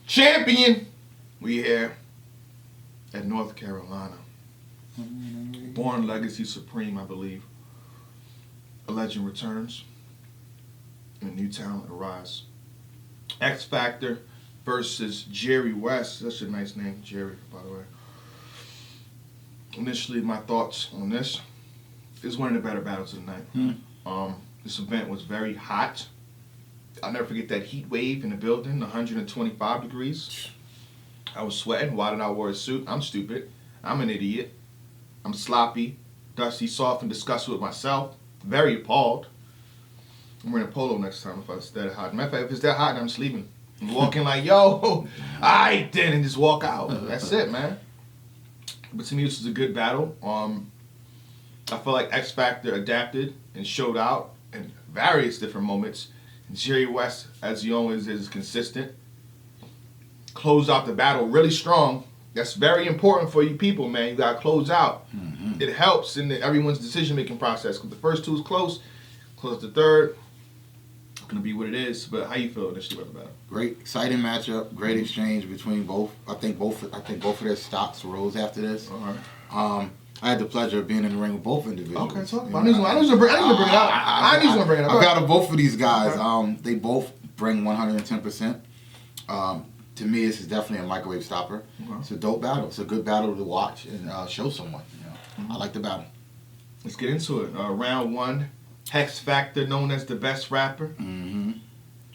champion. We here at North Carolina. Born Legacy Supreme, I believe. A legend returns. And a new talent arise. X Factor versus Jerry Wess. That's a nice name, Jerry, by the way. Initially, my thoughts on this is one of the better battles of the night. This event was very hot. I'll never forget that heat wave in the building, 125 degrees. I was sweating. Why did I wear a suit? I'm stupid. I'm an idiot. I'm sloppy, dusty, soft, and disgusted with myself. Very appalled. I'm wearing a polo next time if it's that hot. Matter of fact, if it's that hot, I'm just leaving. I'm walking like, yo, I did, and just walk out. That's it, man. But to me, this was a good battle. I feel like X Factor adapted and showed out in various different moments. Jerry Wess, as he always is, consistent. Closed out the battle really strong. That's very important for you people, man. You got to close out. It helps in everyone's decision-making process. Because the first two is close the third. It's going to be what it is. But how you feel initially about the battle? Great, exciting matchup. Great exchange between both. I think both of their stocks rose after this. All right. I had the pleasure of being in the ring with both individuals. Okay, talk about it. I need to bring it up. I got both of these guys. Okay. They both bring 110%. To me, this is definitely a microwave stopper. Okay. It's a dope battle. It's a good battle to watch and show someone. I like the battle. Let's get into it. Round one, X Factor, known as the best rapper. The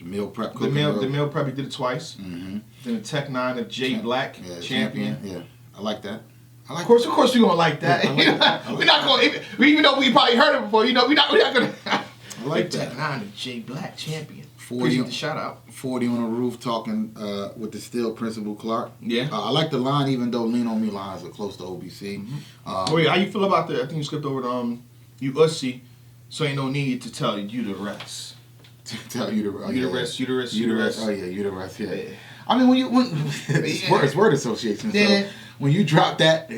meal prep. The meal prep, he did it twice. Then the Tech 9 of J Black, champion. Yeah, I like that. Of course, we're gonna like that. We're not gonna, even though we probably heard it before. We're not gonna. I like that. Tech 9 of J Black, champion. 40 the shout out. 40 on the roof talking with the still Principal Clark. Yeah. I like the line, even though Lean On Me lines are close to OBC. Wait, how you feel about the? I think you skipped over the you Ussy, so ain't no need to tell you the rest. To tell you the rest. You the rest. Oh yeah, you the rest. Yeah. I mean, it's word association. Yeah. So when you drop that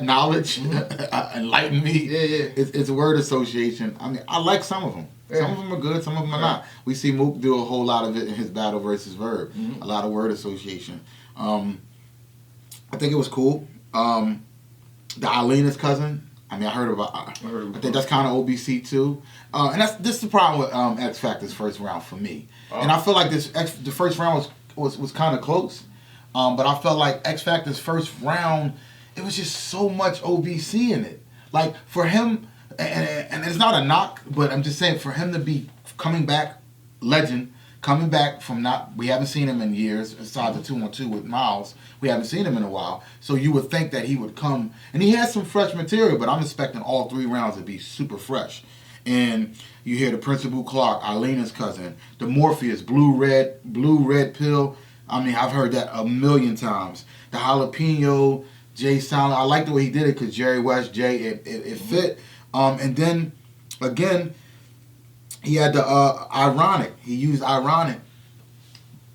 knowledge, enlighten me. Yeah. It's a word association. I mean, I like some of them. Yeah. Some of them are good, some of them are not. We see Mook do a whole lot of it in his battle versus Verb. A lot of word association. I think it was cool. The Alina's cousin. I mean, I heard about. I think that's kind of OBC too. And this is the problem with X Factor's first round for me. And I feel like the first round was kind of close. But I felt like X Factor's first round, it was just so much OBC in it. Like for him. And it's not a knock, but I'm just saying for him to be coming back, legend, coming back from we haven't seen him in years, aside the 2-on-2 with Miles, we haven't seen him in a while. So you would think that he would come, and he has some fresh material, but I'm expecting all 3 rounds to be super fresh. And you hear the Principal Clark, Alina's cousin, the Morpheus, blue red pill. I mean, I've heard that a million times. The jalapeno, Jay Silent. I like the way he did it because Jerry West, it fit. And then, again, he had the ironic. He used ironic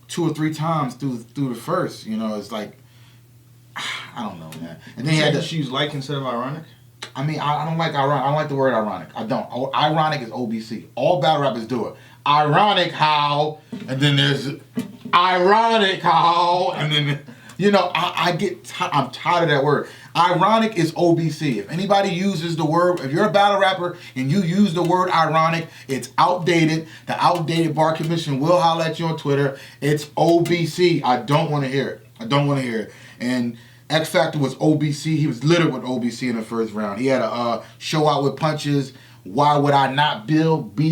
2 or 3 times through the first. It's like, I don't know, man. And then he had to use like instead of ironic? I mean, I don't like ironic. I don't like the word ironic. I don't. Ironic is OBC. All battle rappers do it. Ironic how, and then there's ironic how, and then... I'm tired of that word. Ironic is OBC. If anybody uses the word, if you're a battle rapper and you use the word ironic, it's outdated. The outdated bar commission will holler at you on Twitter. It's OBC. I don't want to hear it. And X Factor was OBC. He was littered with OBC in the first round. He had a show out with punches. Why would I not be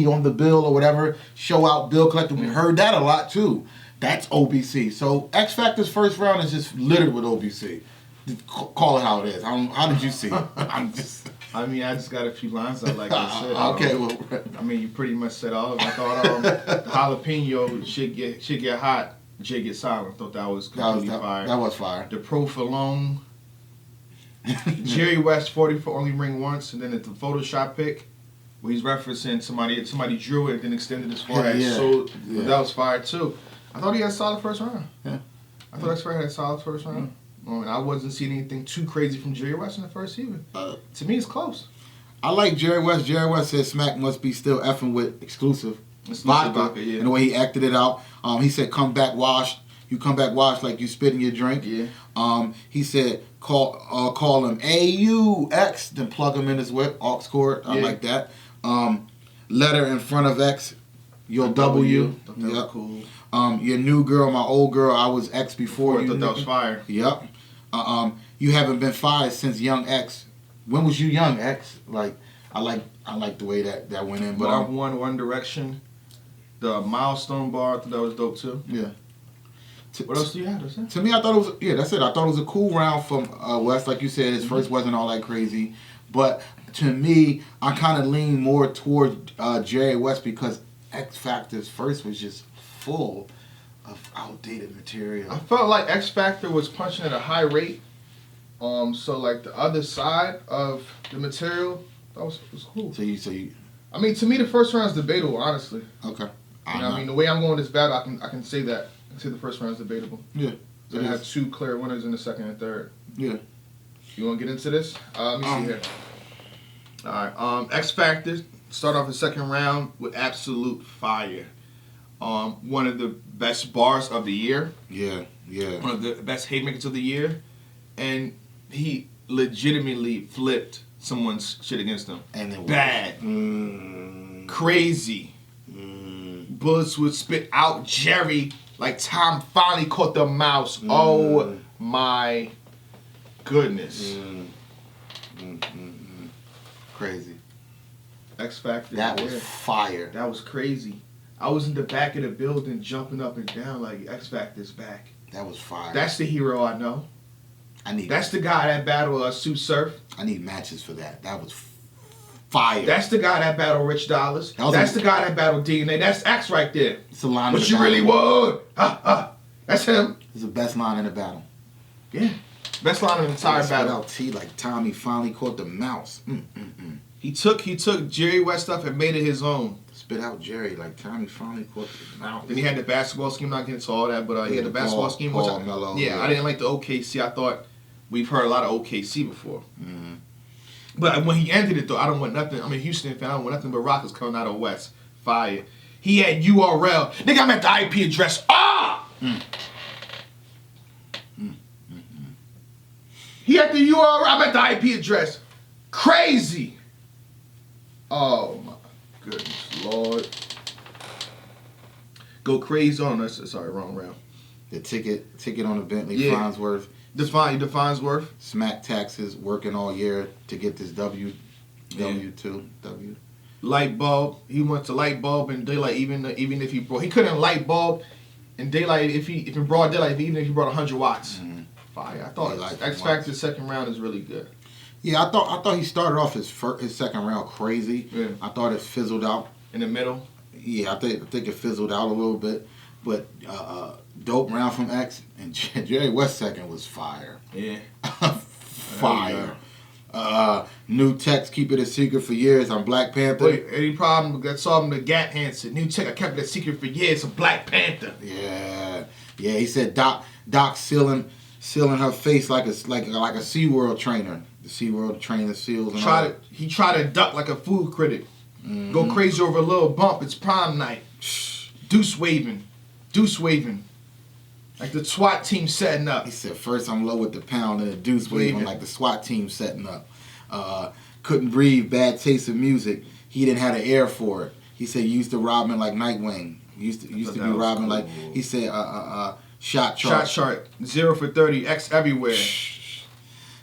on the bill or whatever? Show out, bill collector. We heard that a lot too. That's OBC. So X Factor's first round is just littered with OBC. Call it how it is. How did you see it? I mean, I just got a few lines I like I said. Okay, well. I mean, you pretty much said all of it. I thought the jalapeno should get hot, Jay get silent. I thought that was completely fire. That was fire. The Profilone. Jerry West 40 for only ring once, and then the Photoshop pic where he's referencing somebody drew it and then extended his forehead. So that was fire too. I thought he had a solid first round. Yeah. I thought X Factor had a solid first round. I wasn't seeing anything too crazy from Jerry West in the first even. To me, it's close. I like Jerry West. Jerry West said Smack must be still effing with exclusive vodka, yeah. and the way he acted it out. He said come back washed. You come back, watch like you spitting your drink. Yeah. He said call him AUX, then plug him in his whip, aux cord. I like that. Letter in front of X, your W. Yep. Cool. Your new girl, my old girl, I was X before you. I thought that was fire. Yep. You haven't been fired since Young X. When was you Young X? Like, I like the way that went in. But Mark One Direction, the milestone bar, I thought that was dope too. Yeah. What else do you have? To me, I thought it was that's it. I thought it was a cool round from Wess. Like you said, his first wasn't all that crazy, but to me, I kind of lean more toward Jerry West because X Factor's first was just full of outdated material. I felt like X Factor was punching at a high rate. So like the other side of the material, that was cool. So you. I mean, to me, the first round is debatable, honestly. Okay. You know, I mean, the way I'm going this battle, I can say that. I can say the first round is debatable. Yeah. So I have two clear winners in the second and third. Yeah. You want to get into this? Let me see here. All right. X Factor start off the second round with absolute fire. One of the best bars of the year. Yeah. One of the best haymakers of the year, and he legitimately flipped someone's shit against him. And it was bad, crazy. Bullets would spit out Jerry like Tom finally caught the mouse. Oh my goodness. Crazy. X Factor. That was fire. That was crazy. I was in the back of the building jumping up and down like X Factor's back. That was fire. That's the hero I know. That's the guy that battled Sue Surf. I need matches for that. That was fire. That's the guy that battled Rich Dollars. That's the guy that battled DNA. That's X right there. It's a line. But you really would. That's him. It's the best line in the battle. Yeah. Best line in the entire battle. Out T like Tommy finally caught the mouse. He took Jerry West stuff and made it his own. Spit out Jerry like Tommy finally caught the mouse. Then he had the basketball scheme. Not getting into all that, but he had the basketball scheme. Mellow, I didn't like the OKC. I thought we've heard a lot of OKC before. But when he ended it, though, I don't want nothing. I'm a Houston fan. I don't want nothing but rockets coming out of West. Fire. He had URL. Nigga, I'm at the IP address. He had the URL. I'm at the IP address. Crazy. Oh, my goodness, Lord. Go crazy on us. Sorry, wrong round. The ticket on the Bentley Farnsworth. Farnsworth. Smack taxes, working all year to get this W. Light bulb. He went to light bulb in daylight. Even if he couldn't light bulb in daylight. If in broad daylight, even if he brought 100 watts. Fire. I thought X Factor's second round is really good. Yeah, I thought he started off his second round crazy. Yeah. I thought it fizzled out in the middle. Yeah, I think it fizzled out a little bit, but dope round from X, and Jerry West second was fire. Yeah. Fire. New Text, keep it a secret for years. I'm Black Panther. Wait, any problem? I saw him the Gat Hansen. New Tech, I kept it a secret for years. I'm Black Panther. Yeah. He said Doc sealing her face like a SeaWorld trainer. The SeaWorld trainer seals. And he tried to duck like a food critic. Go crazy over a little bump. It's prom night. Deuce waving. Like the SWAT team setting up. He said, first I'm low with the pound and the deuce waving like the SWAT team setting up. Couldn't breathe, bad taste of music. He didn't have the air for it. He said, used to rob like Nightwing. Used to be robbing cool. Like, he said, shot chart. 0 for 30, X everywhere.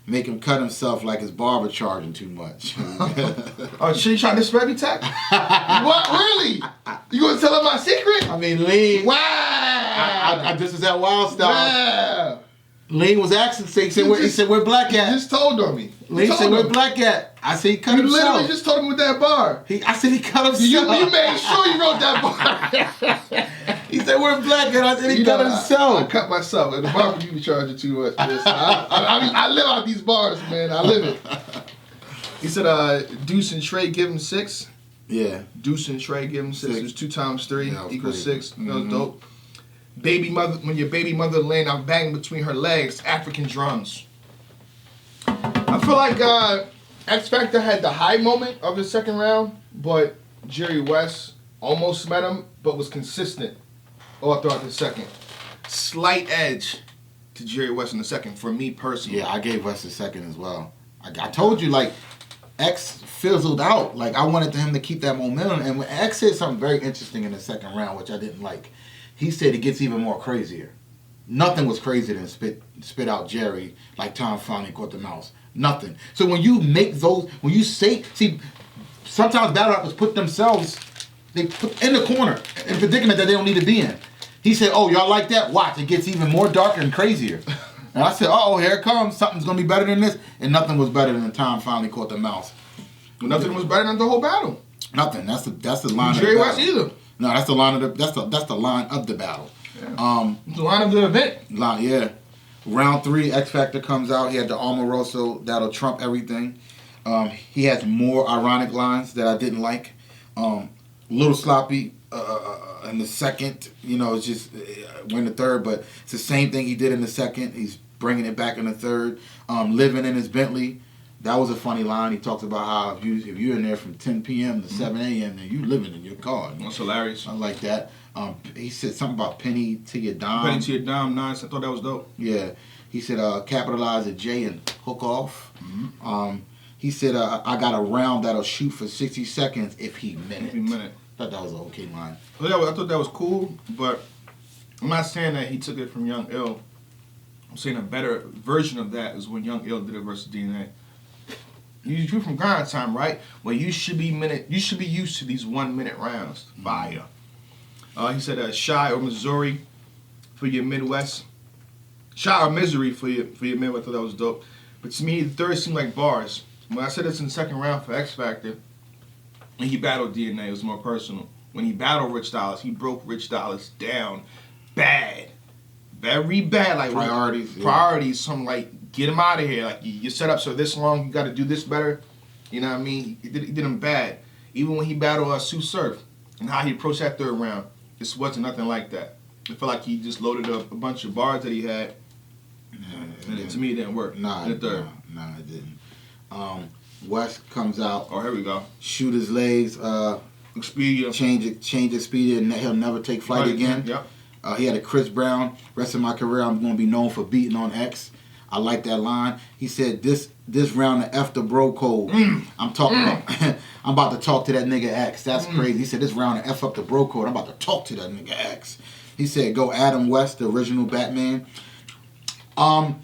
Make him cut himself like his barber charging too much. Oh, shit, you trying to spread me, Tech? What? Really? You gonna tell him my secret? I mean, Lean. Wow. I just was at Wild Style. Wow. Lean was asking, he said, where Black at? He just told on me. Lean said, where Black at? I said, he cut himself. You literally just told him with that bar. I said, he cut himself. You made sure you wrote that bar. He said, where Black at? I said, he cut himself. I cut myself. And the bar you be charging too much. I live out these bars, man. I live it. He said, Deuce and Trey give him 6. Yeah. Deuce and Trey give him 6. It was 2 times 3 equals 6. Mm-hmm. That was dope. Baby mother, when your baby mother laying, I'm banging between her legs. African drums. I feel like X Factor had the high moment of the second round, but Jerry West almost met him, but was consistent all throughout the second. slight edge to Jerry West in the second for me personally. Yeah, I gave West a second as well. I told you, like, X fizzled out. Like, I wanted him to keep that momentum. And when X said something very interesting in the second round, which I didn't like, he said it gets even more crazier. Nothing was crazier than spit out Jerry like Tom finally caught the mouse. Nothing. So when you make those, when you say, see, sometimes battle rappers put themselves, they put in the corner, in a predicament that they don't need to be in. He said, oh, y'all like that? Watch, it gets even more darker and crazier. And I said, uh-oh, here it comes. Something's going to be better than this. And nothing was better than Tom finally caught the mouse. Nothing was better than the whole battle. Nothing. That's the line of the battle. Jerry West either. No, that's the line of the that's the line of the battle. Yeah. The line of the event. Yeah. Round 3, X Factor comes out. He had the Omaroso that'll trump everything. He has more ironic lines that I didn't like. Little sloppy in the second. You know, it's just we're in the third, but it's the same thing he did in the second. He's bringing it back in the third. Living in his Bentley. That was a funny line. He talks about how if you're in there from 10 p.m. to 7 a.m., then you living in your car. That's hilarious. I like that. He said something about penny to your dime. Penny to your dime, nice. I thought that was dope. Yeah. He said capitalize a J and hook off. Mm-hmm. He said I got a round that'll shoot for 60 seconds if he meant it. If he meant it. I thought that was an okay line. Well, I thought that was cool, but I'm not saying that he took it from Young Ill. I'm saying a better version of that is when Young Ill did it versus DNA. You drew from grind time, right? Well, you should be used to these 1 minute rounds. Fire. He said Shy or Missouri for your Midwest. Shy or Misery for your Midwest. I thought that was dope. But to me, the third seemed like bars. When I said this in the second round for X Factor, when he battled DNA, it was more personal. When he battled Rich Dollaz, he broke Rich Dollaz down bad. Very bad. Like priorities. Something like, get him out of here. Like, you set up so this long, you got to do this better. You know what I mean? He did him bad. Even when he battled Sue Surf and how he approached that third round, this wasn't nothing like that. I feel like he just loaded up a bunch of bars that he had. And to me, it didn't work. Nah, it didn't. Wess comes out. Oh, here we go. Shoot his legs. Expedia. Change Expedia, and he'll never take flight again. Yep. He had a Chris Brown. Rest of my career, I'm going to be known for beating on X. I like that line. He said, this round of F the bro code. I'm talking about, I'm about to talk to that nigga X. That's crazy. He said, this round of F up the bro code. I'm about to talk to that nigga X. He said, go Adam West, the original Batman. And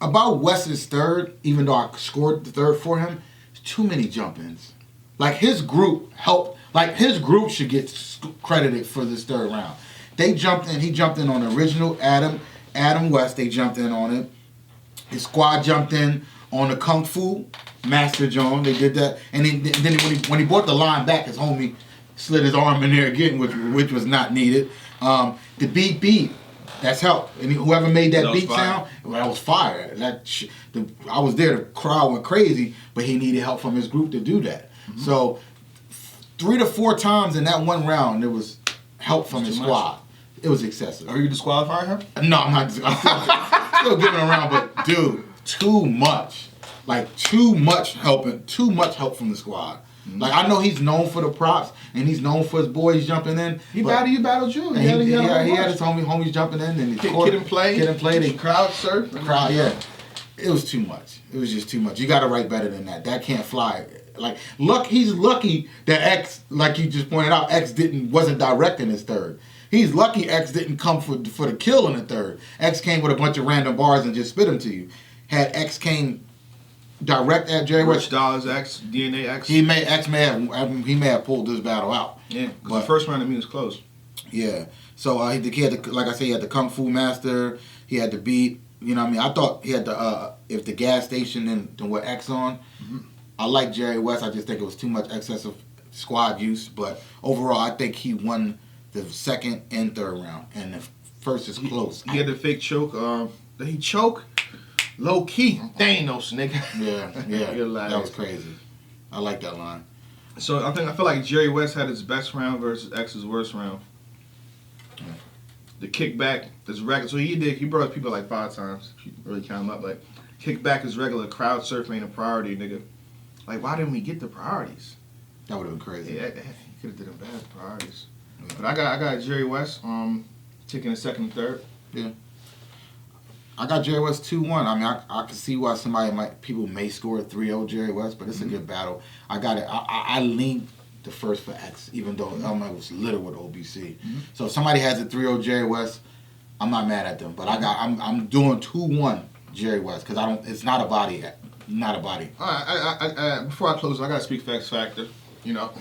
about West's third, even though I scored the third for him, too many jump-ins. Like, his group helped. Like, his group should get credited for this third round. They jumped in. He jumped in on the original Adam West. They jumped in on it. His squad jumped in on the Kung Fu Master John. They did that. And then when he brought the line back, his homie slid his arm in there again, which was not needed. The beat. That's helped. And whoever made that beat sound, well, that was fire. I was there. The crowd went crazy, but he needed help from his group to do that. Mm-hmm. So 3 to 4 times in that one round, there was help from his squad. It was excessive. Are you disqualifying him? No, I'm not. I'm still giving him around, but dude, too much. Like, too much help from the squad. Mm-hmm. Like, I know he's known for the props, and he's known for his boys jumping in. You battled you. He had his homies jumping in, and Kid and play. They crowd surf. Yeah. It was too much. It was just too much. You got to write better than that. That can't fly. Like, he's lucky that X, like you just pointed out, X wasn't directing his third. He's lucky X didn't come for the kill in the third. X came with a bunch of random bars and just spit them to you. Had X came direct at Jerry West, Rich Dollaz X, DNA X. He may have pulled this battle out. Yeah, because the first round of me was close. Yeah. So he had like I said, he had the Kung Fu Master. He had the beat. You know what I mean? I thought he had if the gas station and what X on. Mm-hmm. I like Jerry West. I just think it was too much excessive squad use. But overall, I think he won the second and third round, and the first is close. He had the fake choke. Did he choke? Low key. Thanos, nigga. Yeah. That was crazy. I like that line. So I feel like Jerry West had his best round versus X's worst round. Yeah. The kickback is regular. So he brought people like 5 times. If you really count them up, like kickback is regular. Crowd surfing ain't a priority, nigga. Like, why didn't we get the priorities? That would have been crazy. Yeah, he could have did them bad priorities. Yeah. But I got Jerry West. 10 taking a second and third. Yeah. I got Jerry West 2-1. I mean, I can see why people may score a 3-0 Jerry West, but it's a good battle. I got it. I leaned the first for X, even though Elmo was little with OBC. So if somebody has a 3-0 Jerry West, I'm not mad at them. But I'm doing 2-1 Jerry West because it's not a body yet. Not a body. All right. Before I close, I gotta speak for X Factor. You know,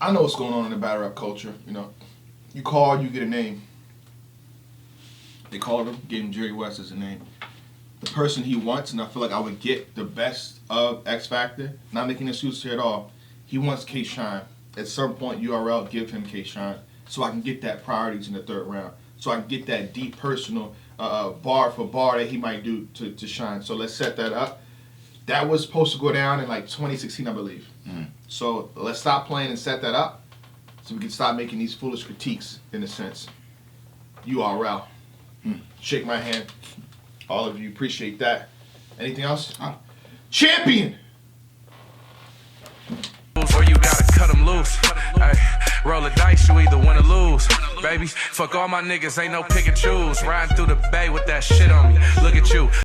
I know what's going on in the battle rap culture. You know, you call, you get a name. They called him, gave him Jerry West as a name. The person he wants, and I feel like I would get the best of X Factor. Not making excuses here at all. He wants K-Shine. At some point, URL, give him K-Shine so I can get that priorities in the third round. So I can get that deep personal bar for bar that he might do to shine. So let's set that up. That was supposed to go down in like 2016, I believe. So let's stop playing and set that up so we can stop making these foolish critiques, in a sense. URL. Shake my hand. All of you appreciate that. Anything else? Champion! Or you gotta cut them loose. Ay, roll the dice, you either win or lose. Baby, fuck all my niggas, ain't no pick and choose. Riding through the bay with that shit on me. Look at you.